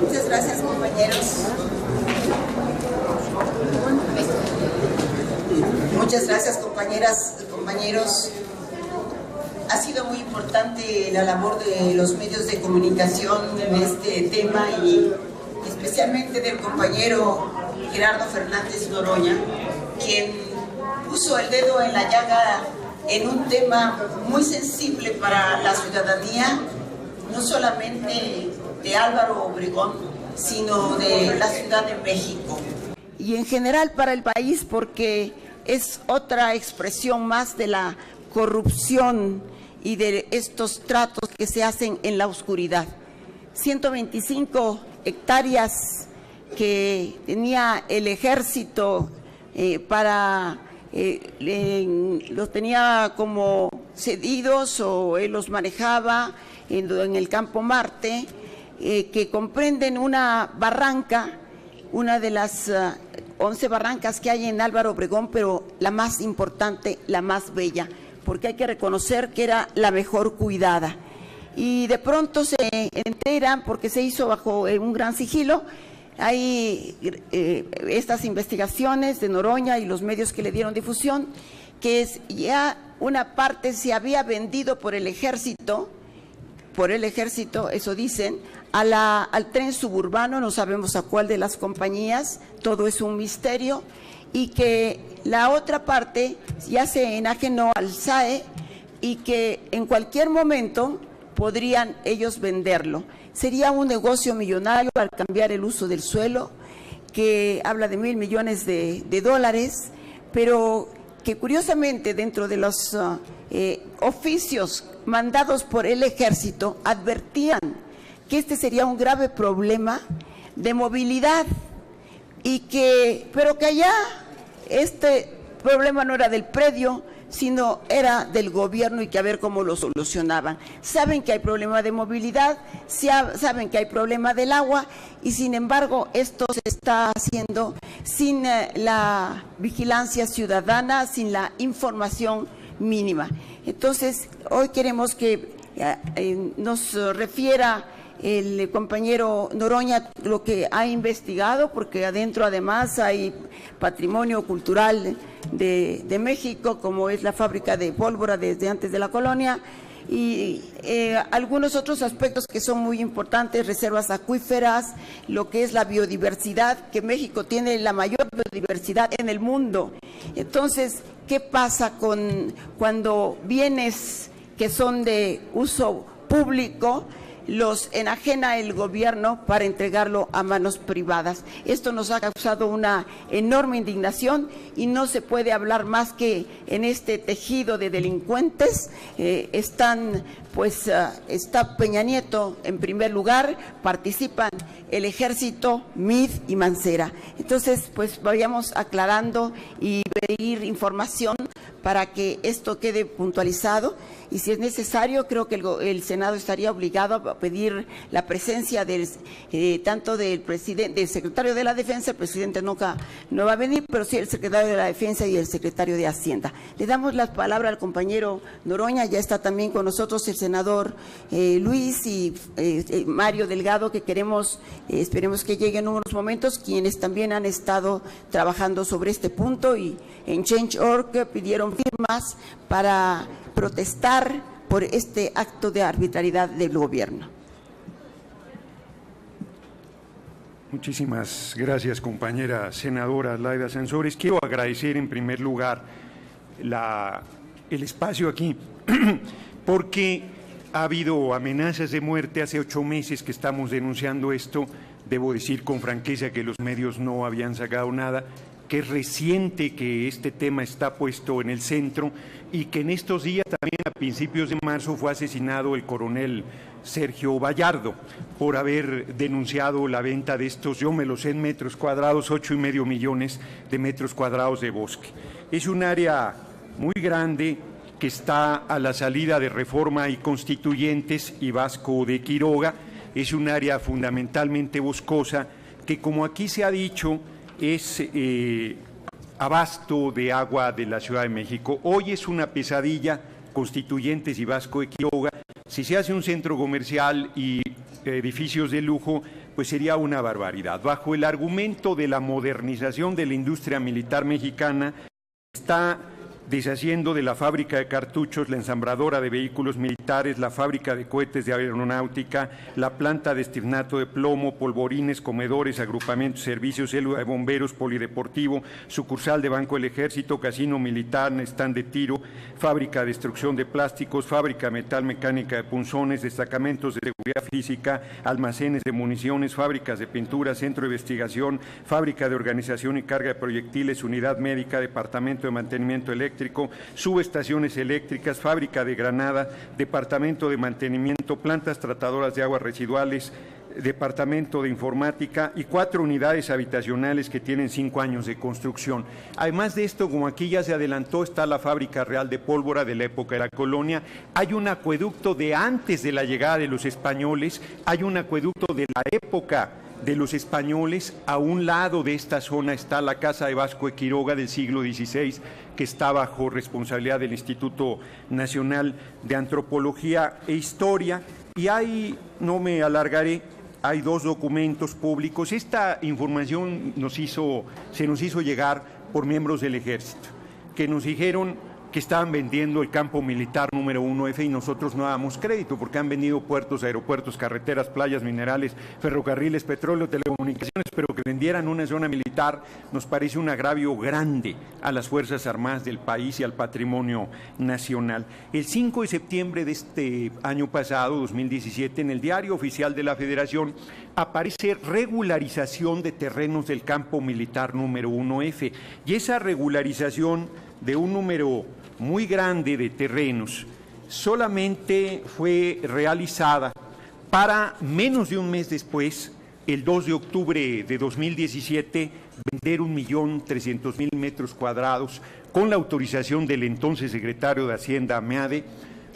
Muchas gracias, compañeros. Muchas gracias, compañeras y compañeros. Ha sido muy importante la labor de los medios de comunicación en este tema y especialmente del compañero Gerardo Fernández Noroña, quien puso el dedo en la llaga en un tema muy sensible para la ciudadanía, no solamente de Álvaro Obregón, sino de la Ciudad de México. Y en general para el país, porque es otra expresión más de la corrupción y de estos tratos que se hacen en la oscuridad. 125 hectáreas que tenía el ejército los tenía como cedidos o él los manejaba en el Campo Marte, que comprenden una barranca, una de las 11 barrancas que hay en Álvaro Obregón, pero la más importante, la más bella, porque hay que reconocer que era la mejor cuidada. Y de pronto se enteran, porque se hizo bajo un gran sigilo, hay estas investigaciones de Noroña y los medios que le dieron difusión, que ya una parte se había vendido por el ejército, eso dicen, al tren suburbano, no sabemos a cuál de las compañías, todo es un misterio, y que la otra parte ya se enajenó al SAE y que en cualquier momento podrían ellos venderlo. Sería un negocio millonario al cambiar el uso del suelo, que habla de $1,000 millones de dólares, pero que curiosamente dentro de los oficios mandados por el ejército advertían que este sería un grave problema de movilidad pero que allá este problema no era del predio, sino era del gobierno y que a ver cómo lo solucionaban. Saben que hay problema de movilidad, saben que hay problema del agua y sin embargo esto se está haciendo sin la vigilancia ciudadana, sin la información mínima. Entonces, hoy queremos que nos refiera el compañero Noroña lo que ha investigado, porque adentro además hay patrimonio cultural de México, como es la fábrica de pólvora desde antes de la colonia, y algunos otros aspectos que son muy importantes, reservas acuíferas, lo que es la biodiversidad, que México tiene la mayor biodiversidad en el mundo. Entonces, ¿qué pasa cuando bienes que son de uso público los enajena el gobierno para entregarlo a manos privadas? Esto nos ha causado una enorme indignación y no se puede hablar más que en este tejido de delincuentes. Está Peña Nieto en primer lugar, participan el Ejército, MID y Mancera. Entonces, pues vayamos aclarando y pedir información para que esto quede puntualizado, y si es necesario, creo que el Senado estaría obligado a pedir la presencia tanto del secretario de la Defensa. El presidente nunca no va a venir, pero sí el secretario de la Defensa y el secretario de Hacienda. Le damos la palabra al compañero Noroña, ya está también con nosotros el senador Luis y Mario Delgado, que esperemos que lleguen unos momentos, quienes también han estado trabajando sobre este punto y en Change.org pidieron firmas para protestar por este acto de arbitrariedad del gobierno. Muchísimas gracias, compañera senadora Laida Sansores. Quiero agradecer en primer lugar el espacio aquí, porque ha habido amenazas de muerte. Hace 8 meses que estamos denunciando esto. Debo decir con franqueza que los medios no habían sacado nada, que es reciente que este tema está puesto en el centro y que en estos días, también a principios de marzo, fue asesinado el coronel Sergio Vallardo por haber denunciado la venta de estos, yo me lo sé en metros cuadrados, 8,5 millones de metros cuadrados de bosque. Es un área muy grande que está a la salida de Reforma y Constituyentes y Vasco de Quiroga. Es un área fundamentalmente boscosa que, como aquí se ha dicho, es abasto de agua de la Ciudad de México. Hoy es una pesadilla, Constituyentes y Vasco de Quiroga. Si se hace un centro comercial y edificios de lujo, pues sería una barbaridad. Bajo el argumento de la modernización de la industria militar mexicana, está deshaciendo de la fábrica de cartuchos, la ensambladora de vehículos militares, la fábrica de cohetes de aeronáutica, la planta de estirnato de plomo, polvorines, comedores, agrupamientos, servicios, célula de bomberos, polideportivo, sucursal de Banco del Ejército, casino militar, stand de tiro, fábrica de destrucción de plásticos, fábrica de metal mecánica de punzones, destacamentos de seguridad física, almacenes de municiones, fábricas de pintura, centro de investigación, fábrica de organización y carga de proyectiles, unidad médica, departamento de mantenimiento eléctrico, subestaciones eléctricas, fábrica de granada, departamento de mantenimiento, plantas tratadoras de aguas residuales, departamento de informática y 4 unidades habitacionales que tienen 5 años de construcción. Además de esto, como aquí ya se adelantó, está la fábrica real de pólvora de la época de la colonia, hay un acueducto de antes de la llegada de los españoles, hay un acueducto de la época de los españoles. A un lado de esta zona está la Casa de Vasco de Quiroga del siglo XVI, que está bajo responsabilidad del Instituto Nacional de Antropología e Historia, y hay, no me alargaré, hay 2 documentos públicos. Esta información se nos hizo llegar por miembros del Ejército, que nos dijeron que estaban vendiendo el campo militar número 1F y nosotros no damos crédito porque han vendido puertos, aeropuertos, carreteras, playas, minerales, ferrocarriles, petróleo, telecomunicaciones, pero que vendieran una zona militar nos parece un agravio grande a las Fuerzas Armadas del país y al patrimonio nacional. El 5 de septiembre de este año pasado, 2017, en el Diario Oficial de la Federación aparece regularización de terrenos del campo militar número 1F, y esa regularización de un número muy grande de terrenos solamente fue realizada para menos de un mes después, el 2 de octubre de 2017, vender 1.300.000 metros cuadrados con la autorización del entonces secretario de Hacienda, Meade,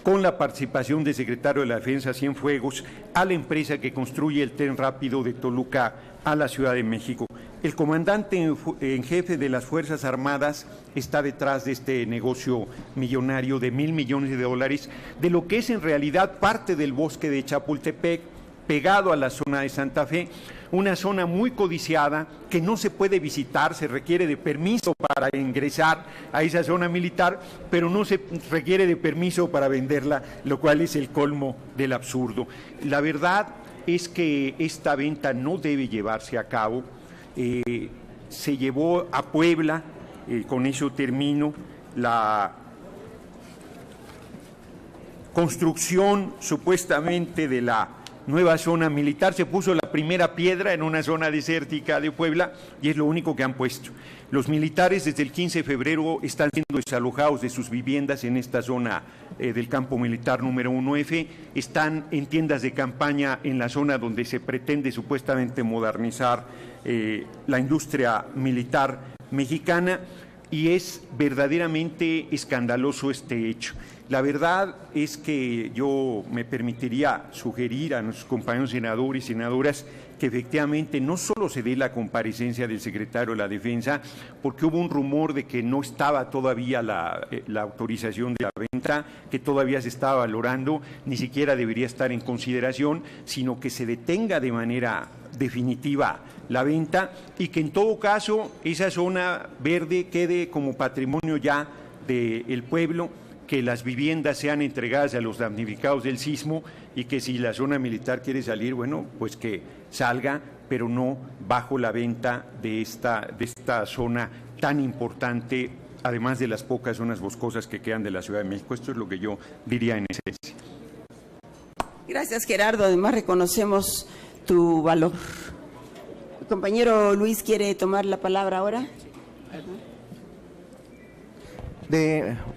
con la participación del secretario de la Defensa, Cienfuegos, a la empresa que construye el tren rápido de Toluca a la Ciudad de México. El comandante en jefe de las Fuerzas Armadas está detrás de este negocio millonario de $1.000 millones, de lo que es en realidad parte del bosque de Chapultepec, pegado a la zona de Santa Fe, una zona muy codiciada que no se puede visitar, se requiere de permiso para ingresar a esa zona militar, pero no se requiere de permiso para venderla, lo cual es el colmo del absurdo. La verdad es que esta venta no debe llevarse a cabo. Se llevó a Puebla, con eso termino, la construcción supuestamente de la nueva zona militar. Se puso la primera piedra en una zona desértica de Puebla y es lo único que han puesto. Los militares desde el 15 de febrero están siendo desalojados de sus viviendas en esta zona del campo militar número 1F, están en tiendas de campaña en la zona donde se pretende supuestamente modernizar la industria militar mexicana, y es verdaderamente escandaloso este hecho. La verdad es que yo me permitiría sugerir a nuestros compañeros senadores y senadoras que efectivamente no solo se dé la comparecencia del secretario de la Defensa, porque hubo un rumor de que no estaba todavía la autorización de la venta, que todavía se estaba valorando, ni siquiera debería estar en consideración, sino que se detenga de manera definitiva la venta y que en todo caso esa zona verde quede como patrimonio ya del pueblo, que las viviendas sean entregadas a los damnificados del sismo y que si la zona militar quiere salir, bueno, pues que salga, pero no bajo la venta de esta zona tan importante, además de las pocas zonas boscosas que quedan de la Ciudad de México. Esto es lo que yo diría en esencia. Gracias, Gerardo. Además reconocemos tu valor. El compañero Luis quiere tomar la palabra ahora.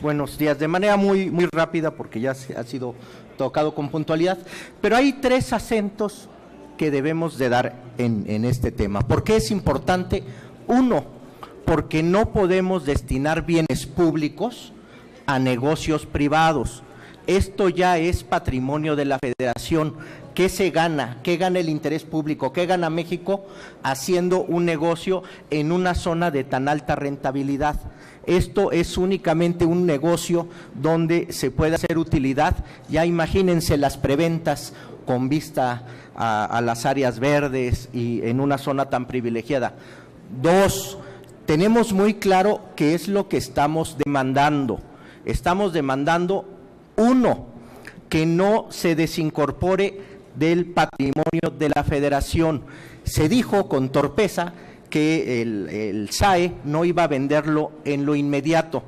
Buenos días, de manera muy rápida porque ya ha sido tocado con puntualidad, pero hay 3 acentos que debemos de dar en este tema. ¿Por qué es importante? 1, porque no podemos destinar bienes públicos a negocios privados. Esto ya es patrimonio de la Federación. ¿Qué se gana? ¿Qué gana el interés público? ¿Qué gana México haciendo un negocio en una zona de tan alta rentabilidad? Esto es únicamente un negocio donde se puede hacer utilidad. Ya imagínense las preventas, con vista a las áreas verdes y en una zona tan privilegiada. Dos, tenemos muy claro qué es lo que estamos demandando. Estamos demandando, uno, que no se desincorpore del patrimonio de la Federación. Se dijo con torpeza que el SAE no iba a venderlo en lo inmediato,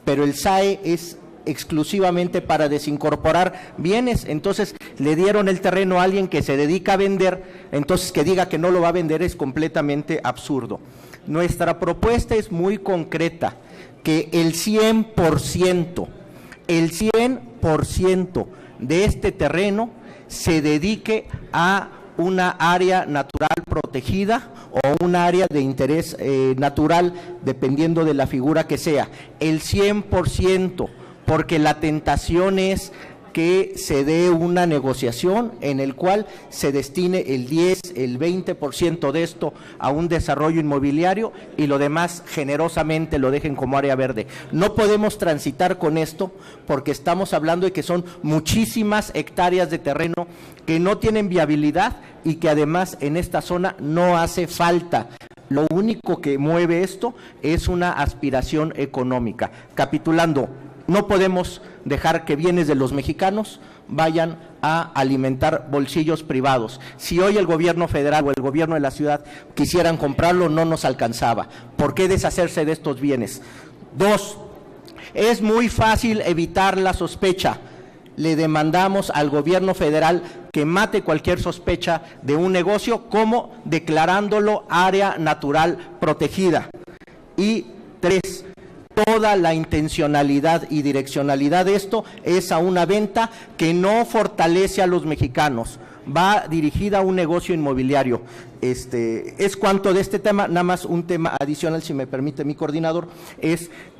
pero el SAE es exclusivamente para desincorporar bienes, entonces le dieron el terreno a alguien que se dedica a vender, entonces que diga que no lo va a vender es completamente absurdo. Nuestra propuesta es muy concreta, que el 100% de este terreno se dedique a una área natural protegida o un área de interés natural, dependiendo de la figura que sea, el 100%, porque la tentación es que se dé una negociación en el cual se destine el 10, el 20% de esto a un desarrollo inmobiliario y lo demás generosamente lo dejen como área verde. No podemos transitar con esto porque estamos hablando de que son muchísimas hectáreas de terreno que no tienen viabilidad y que además en esta zona no hace falta. Lo único que mueve esto es una aspiración económica. Capitulando, no podemos dejar que bienes de los mexicanos vayan a alimentar bolsillos privados. Si hoy el gobierno federal o el gobierno de la ciudad quisieran comprarlo, no nos alcanzaba. ¿Por qué deshacerse de estos bienes? Dos, es muy fácil evitar la sospecha. Le demandamos al gobierno federal que mate cualquier sospecha de un negocio, como declarándolo área natural protegida. Y tres, toda la intencionalidad y direccionalidad de esto es a una venta que no fortalece a los mexicanos, va dirigida a un negocio inmobiliario. Es cuanto de este tema. Nada más un tema adicional, si me permite mi coordinador,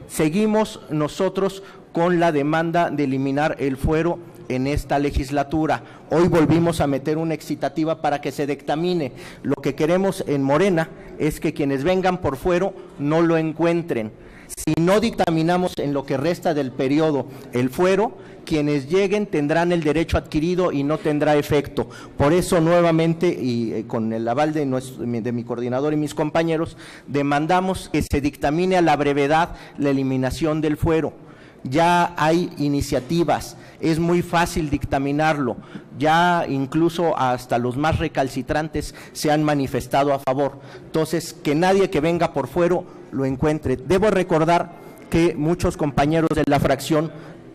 seguimos nosotros con la demanda de eliminar el fuero en esta legislatura. Hoy volvimos a meter una excitativa para que se dictamine. Lo que queremos en Morena es que quienes vengan por fuero no lo encuentren. Si no dictaminamos en lo que resta del periodo el fuero, quienes lleguen tendrán el derecho adquirido y no tendrá efecto. Por eso nuevamente, y con el aval de mi coordinador y mis compañeros, demandamos que se dictamine a la brevedad la eliminación del fuero. Ya hay iniciativas, es muy fácil dictaminarlo, ya incluso hasta los más recalcitrantes se han manifestado a favor. Entonces, que nadie que venga por fuero lo encuentre. Debo recordar que muchos compañeros de la fracción,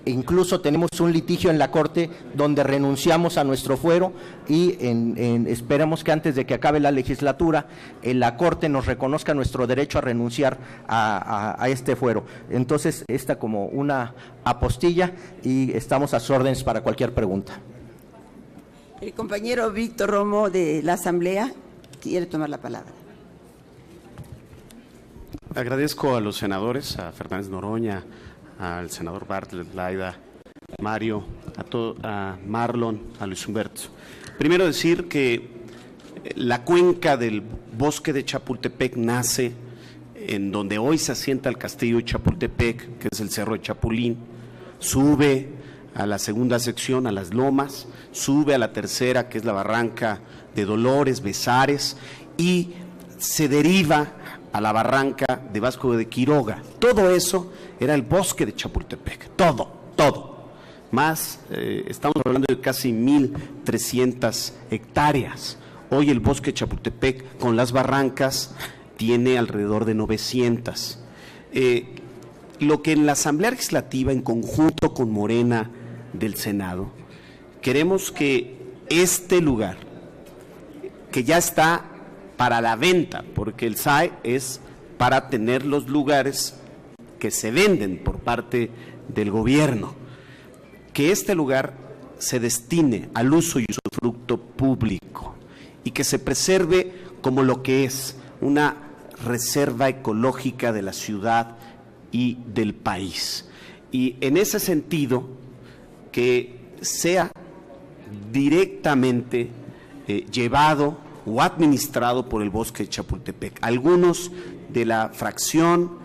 incluso tenemos un litigio en la Corte donde renunciamos a nuestro fuero y esperamos que antes de que acabe la legislatura la Corte nos reconozca nuestro derecho a renunciar a este fuero. Entonces, esta como una apostilla y estamos a sus órdenes para cualquier pregunta. El compañero Víctor Romo de la Asamblea quiere tomar la palabra. Agradezco a los senadores, a Fernández Noroña, al senador Bartlett, Laida, Mario, a Marlon, a Luis Humberto. Primero decir que la cuenca del bosque de Chapultepec nace en donde hoy se asienta el castillo de Chapultepec, que es el Cerro de Chapulín, sube a la segunda sección, a las lomas, sube a la tercera, que es la barranca de Dolores, Besares, y se deriva a la barranca de Vasco de Quiroga. Todo eso era el bosque de Chapultepec, todo. Más, estamos hablando de casi 1,300 hectáreas. Hoy el bosque de Chapultepec con las barrancas tiene alrededor de 900. Lo que en la Asamblea Legislativa, en conjunto con Morena del Senado, queremos que este lugar, que ya está para la venta, porque el SAE es para tener los lugares que se venden por parte del gobierno, que este lugar se destine al uso y usufructo público y que se preserve como lo que es una reserva ecológica de la ciudad y del país. Y en ese sentido, que sea directamente llevado o administrado por el bosque de Chapultepec. Algunos de la fracción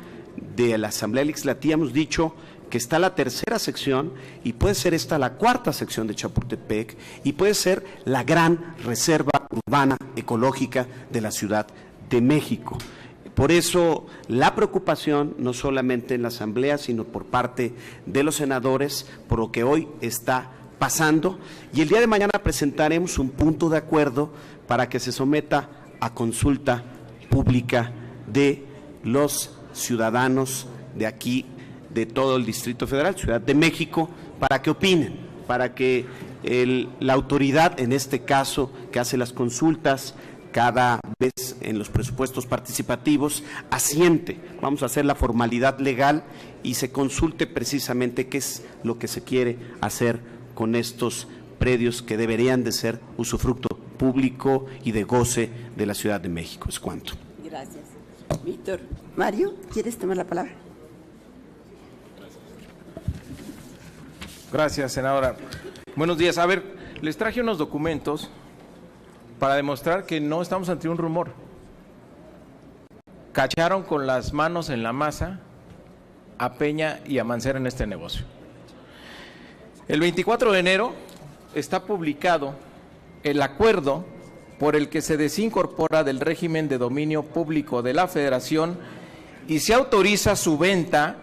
de la Asamblea Legislativa hemos dicho que está la tercera sección y puede ser esta la cuarta sección de Chapultepec y puede ser la gran reserva urbana ecológica de la Ciudad de México. Por eso la preocupación no solamente en la Asamblea, sino por parte de los senadores, por lo que hoy está pasando, y el día de mañana presentaremos un punto de acuerdo para que se someta a consulta pública de los ciudadanos de aquí, de todo el Distrito Federal, Ciudad de México, para que opinen, para que la autoridad, en este caso, que hace las consultas cada vez en los presupuestos participativos, asiente. Vamos a hacer la formalidad legal y se consulte precisamente qué es lo que se quiere hacer con estos predios que deberían de ser usufructo público y de goce de la Ciudad de México. Es cuanto. Gracias. Víctor. Mario, ¿quieres tomar la palabra? Gracias, senadora. Buenos días. A ver, les traje unos documentos para demostrar que no estamos ante un rumor. Cacharon con las manos en la masa a Peña y a Mancera en este negocio. El 24 de enero está publicado el acuerdo por el que se desincorpora del régimen de dominio público de la Federación y se autoriza su venta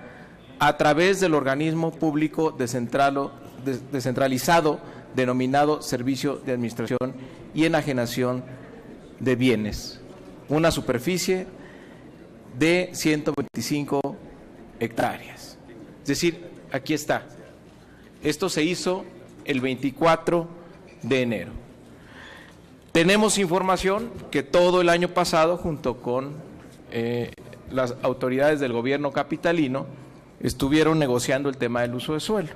a través del organismo público descentralizado denominado Servicio de Administración y Enajenación de Bienes, una superficie de 125 hectáreas. Es decir, aquí está. Esto se hizo el 24 de enero. Tenemos información que todo el año pasado, junto con las autoridades del gobierno capitalino, estuvieron negociando el tema del uso de suelo.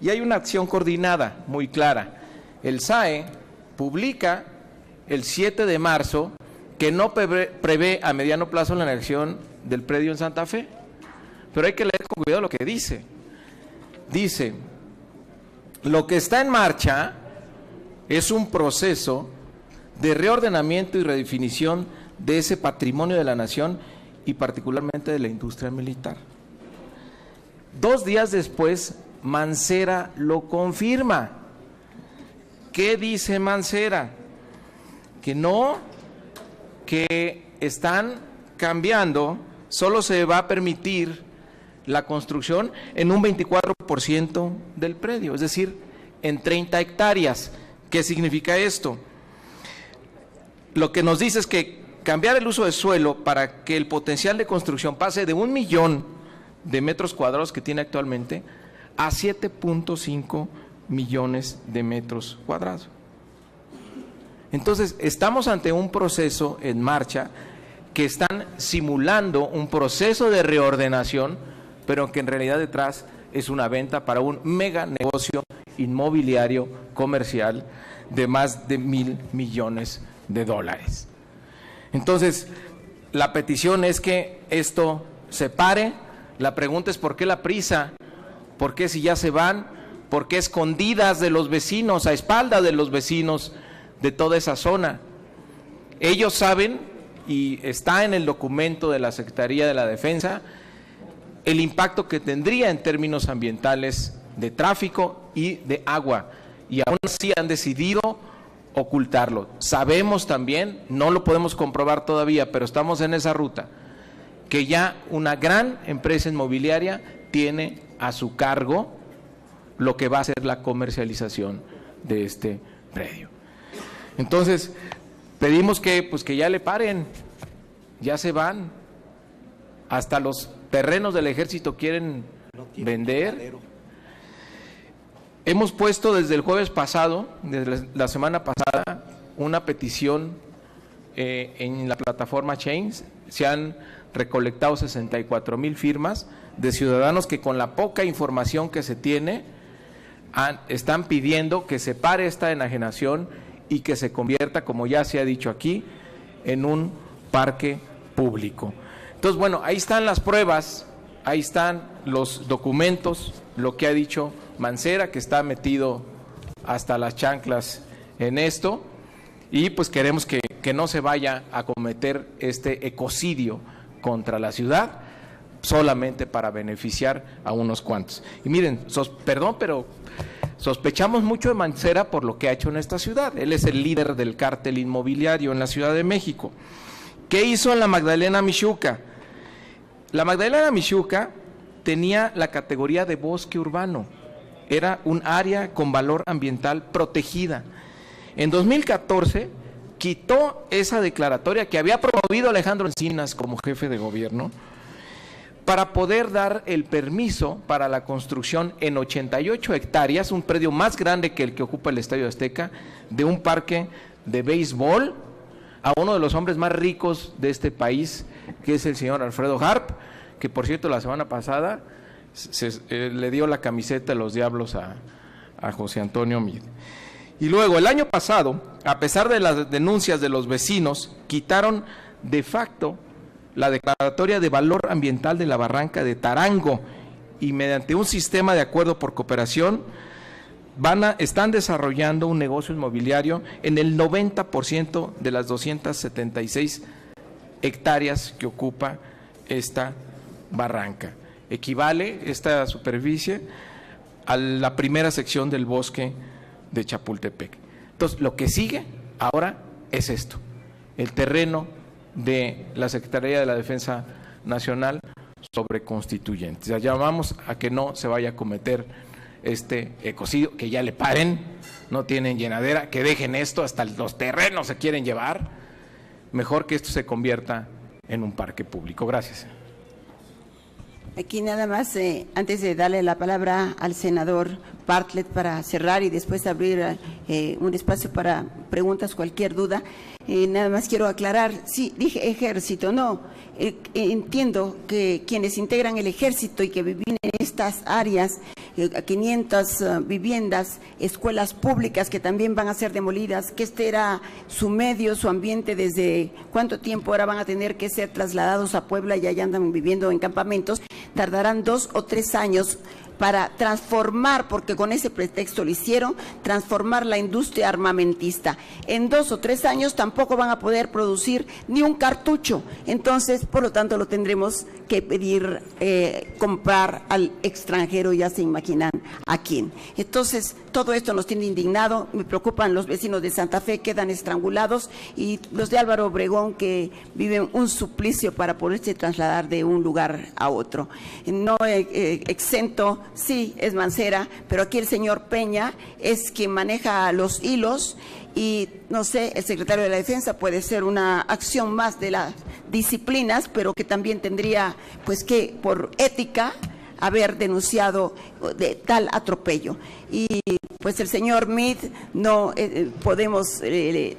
Y hay una acción coordinada muy clara. El SAE publica el 7 de marzo que no prevé a mediano plazo la anexión del predio en Santa Fe. Pero hay que leer con cuidado lo que dice. Dice, lo que está en marcha es un proceso de reordenamiento y redefinición de ese patrimonio de la nación y particularmente de la industria militar. 2 días después, Mancera lo confirma. ¿Qué dice Mancera? Que no, que están cambiando, solo se va a permitir la construcción en un 24% del predio, es decir, en 30 hectáreas. ¿Qué significa esto? Lo que nos dice es que cambiar el uso de suelo para que el potencial de construcción pase de 1 millón de metros cuadrados que tiene actualmente a 7.5 millones de metros cuadrados. Entonces, estamos ante un proceso en marcha que están simulando un proceso de reordenación, pero que en realidad detrás es una venta para un mega negocio inmobiliario comercial de más de 1,000 millones de dólares. Entonces, la petición es que esto se pare. La pregunta es ¿por qué la prisa? ¿Por qué si ya se van? ¿Por qué escondidas de los vecinos, a espaldas de los vecinos de toda esa zona? Ellos saben, y está en el documento de la Secretaría de la Defensa, el impacto que tendría en términos ambientales de tráfico y de agua, y aún así han decidido ocultarlo. Sabemos también, no lo podemos comprobar todavía, pero estamos en esa ruta, que ya una gran empresa inmobiliaria tiene a su cargo lo que va a ser la comercialización de este predio. Entonces, pedimos que ya le paren, ya se van, hasta los terrenos del ejército quieren vender. Hemos puesto desde el jueves pasado, desde la semana pasada, una petición en la plataforma Change. Se han recolectado 64,000 firmas de ciudadanos que con la poca información que se tiene están pidiendo que se pare esta enajenación y que se convierta, como ya se ha dicho aquí, en un parque público. Entonces, bueno, ahí están las pruebas, ahí están los documentos, lo que ha dicho Mancera, que está metido hasta las chanclas en esto, y pues queremos que no se vaya a cometer este ecocidio contra la ciudad, solamente para beneficiar a unos cuantos. Y miren, perdón, pero sospechamos mucho de Mancera por lo que ha hecho en esta ciudad. Él es el líder del cártel inmobiliario en la Ciudad de México. ¿Qué hizo en la Magdalena Mixhuca? La Magdalena Mixhuca tenía la categoría de bosque urbano. Era un área con valor ambiental protegida. En 2014 quitó esa declaratoria que había promovido Alejandro Encinas como jefe de gobierno para poder dar el permiso para la construcción en 88 hectáreas, un predio más grande que el que ocupa el Estadio Azteca, de un parque de béisbol a uno de los hombres más ricos de este país, que es el señor Alfredo Harp, que por cierto la semana pasada le dio la camiseta de los Diablos a José Antonio Meade. Y luego, el año pasado, a pesar de las denuncias de los vecinos, quitaron de facto la declaratoria de valor ambiental de la barranca de Tarango, y mediante un sistema de acuerdo por cooperación están desarrollando un negocio inmobiliario en el 90% de las 276 hectáreas que ocupa esta barranca. Equivale esta superficie a la primera sección del bosque de Chapultepec. Entonces, lo que sigue ahora es esto: el terreno de la Secretaría de la Defensa Nacional sobre Constituyentes. Ya llamamos a que no se vaya a cometer este ecocidio, que ya le paren, no tienen llenadera, que dejen esto, hasta los terrenos se quieren llevar. Mejor que esto se convierta en un parque público. Gracias. Aquí nada más, antes de darle la palabra al senador Bartlett para cerrar y después abrir un espacio para preguntas, cualquier duda, nada más quiero aclarar, sí, dije ejército, no, entiendo que quienes integran el ejército y que viven en estas áreas, 500 viviendas, escuelas públicas que también van a ser demolidas, que este era su medio, su ambiente, desde cuánto tiempo ahora van a tener que ser trasladados a Puebla y allá andan viviendo en campamentos, tardarán 2 o 3 años para transformar, porque con ese pretexto lo hicieron, transformar la industria armamentista. En 2 o 3 años tampoco van a poder producir ni un cartucho. Entonces, por lo tanto, lo tendremos que pedir comprar al extranjero, ya se imaginan a quién. Entonces, todo esto nos tiene indignado, me preocupan los vecinos de Santa Fe, quedan estrangulados, y los de Álvaro Obregón, que viven un suplicio para poderse trasladar de un lugar a otro. No exento, sí, es Mancera, pero aquí el señor Peña es quien maneja los hilos, y no sé, el secretario de la Defensa puede ser una acción más de las disciplinas, pero que también tendría, pues, que por ética haber denunciado de tal atropello. Y pues el señor Meade no podemos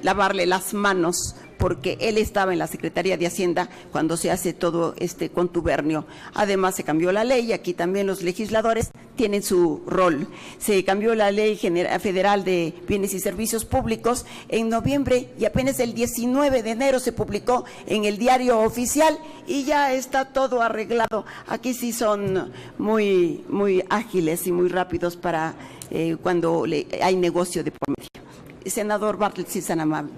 lavarle las manos, porque él estaba en la Secretaría de Hacienda cuando se hace todo este contubernio. Además, se cambió la ley, aquí también los legisladores tienen su rol. Se cambió la Ley Federal de Bienes y Servicios Públicos en noviembre, y apenas el 19 de enero se publicó en el Diario Oficial y ya está todo arreglado. Aquí sí son muy, muy ágiles y muy rápidos para cuando hay negocio de por medio. Senador Bartlett, si es tan amable.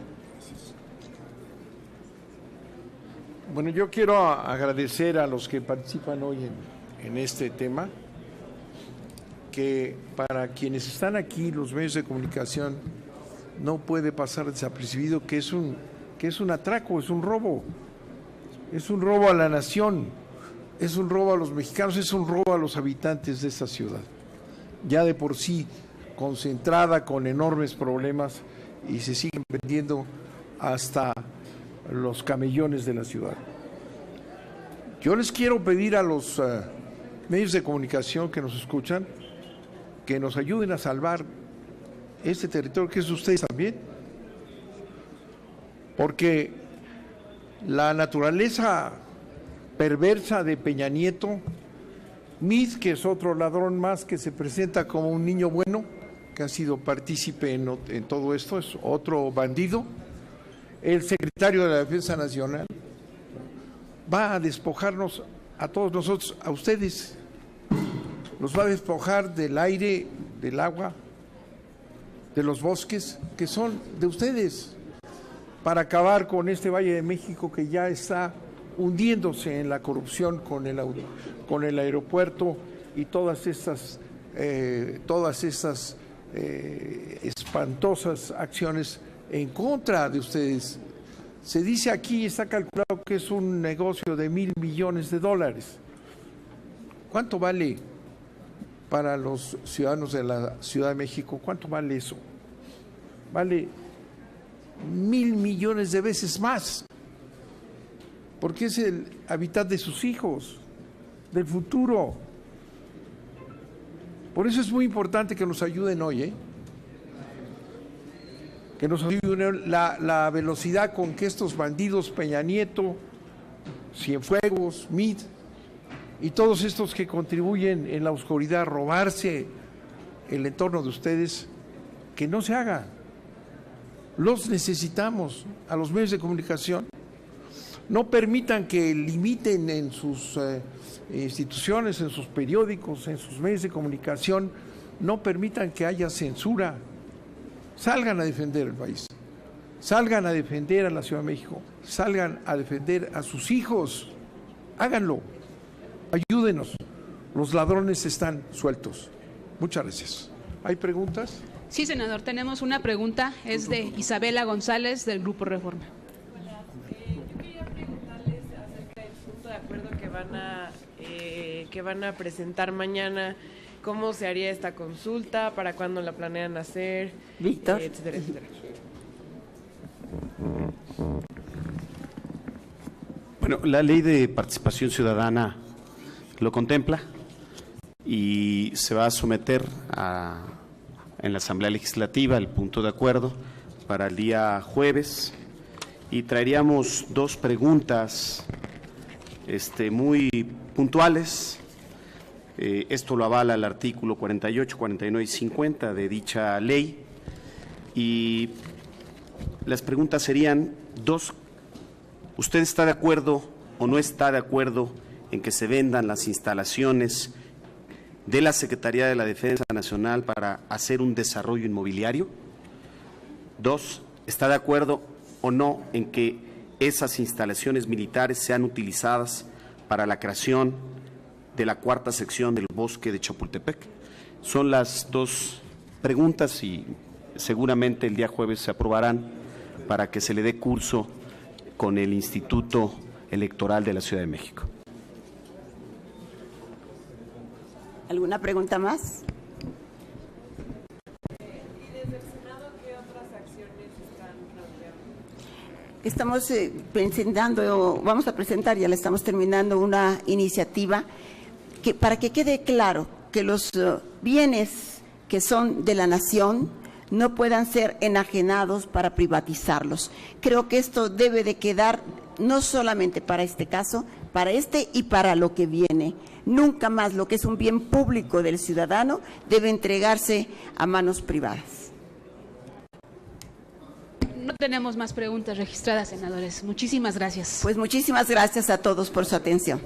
Bueno, yo quiero agradecer a los que participan hoy en este tema, que para quienes están aquí, los medios de comunicación, no puede pasar desapercibido que es un atraco, es un robo a la nación, es un robo a los mexicanos, es un robo a los habitantes de esta ciudad, ya de por sí concentrada con enormes problemas, y se siguen vendiendo hasta los camellones de la ciudad. Yo les quiero pedir a los medios de comunicación que nos escuchan que nos ayuden a salvar este territorio, que es de ustedes también, porque la naturaleza perversa de Peña Nieto, Meade, que es otro ladrón más que se presenta como un niño bueno, que ha sido partícipe en todo esto, es otro bandido, el secretario de la Defensa Nacional, va a despojarnos a todos nosotros, a ustedes, los va a despojar del aire, del agua, de los bosques, que son de ustedes, para acabar con este Valle de México que ya está hundiéndose en la corrupción con el aeropuerto y todas estas espantosas acciones en contra de ustedes. Se dice aquí, está calculado que es un negocio de $1,000 millones. ¿Cuánto vale para los ciudadanos de la Ciudad de México? ¿Cuánto vale eso? Vale 1,000 millones de veces más, porque es el hábitat de sus hijos, del futuro. Por eso es muy importante que nos ayuden hoy, que nos ayuden la velocidad con que estos bandidos, Peña Nieto, Cienfuegos, Mid y todos estos que contribuyen en la oscuridad a robarse el entorno de ustedes, que no se haga. Los necesitamos, a los medios de comunicación. No permitan que limiten en sus instituciones, en sus periódicos, en sus medios de comunicación, no permitan que haya censura. Salgan a defender el país, salgan a defender a la Ciudad de México, salgan a defender a sus hijos, háganlo, ayúdenos, los ladrones están sueltos. Muchas gracias. ¿Hay preguntas? Sí, senador, tenemos una pregunta, es de Isabela González del Grupo Reforma. Yo quería preguntarles acerca del punto de acuerdo que van a presentar mañana. ¿Cómo se haría esta consulta? ¿Para cuándo la planean hacer? Víctor. Etcétera, etcétera. Bueno, la ley de participación ciudadana lo contempla y se va a someter en la Asamblea Legislativa el punto de acuerdo para el día jueves, y traeríamos dos preguntas muy puntuales. Esto lo avala el artículo 48, 49 y 50 de dicha ley, y las preguntas serían dos. ¿Usted está de acuerdo o no está de acuerdo en que se vendan las instalaciones de la Secretaría de la Defensa Nacional para hacer un desarrollo inmobiliario? Dos, ¿está de acuerdo o no en que esas instalaciones militares sean utilizadas para la creación de la cuarta sección del bosque de Chapultepec? Son las dos preguntas y seguramente el día jueves se aprobarán para que se le dé curso con el Instituto Electoral de la Ciudad de México. ¿Alguna pregunta más? ¿Y desde el Senado qué otras acciones están planteando? Estamos vamos a presentar, ya le estamos terminando, una iniciativa para que quede claro que los bienes que son de la nación no puedan ser enajenados para privatizarlos. Creo que esto debe de quedar no solamente para este caso, para este y para lo que viene. Nunca más lo que es un bien público del ciudadano debe entregarse a manos privadas. No tenemos más preguntas registradas, senadores. Muchísimas gracias. Pues muchísimas gracias a todos por su atención.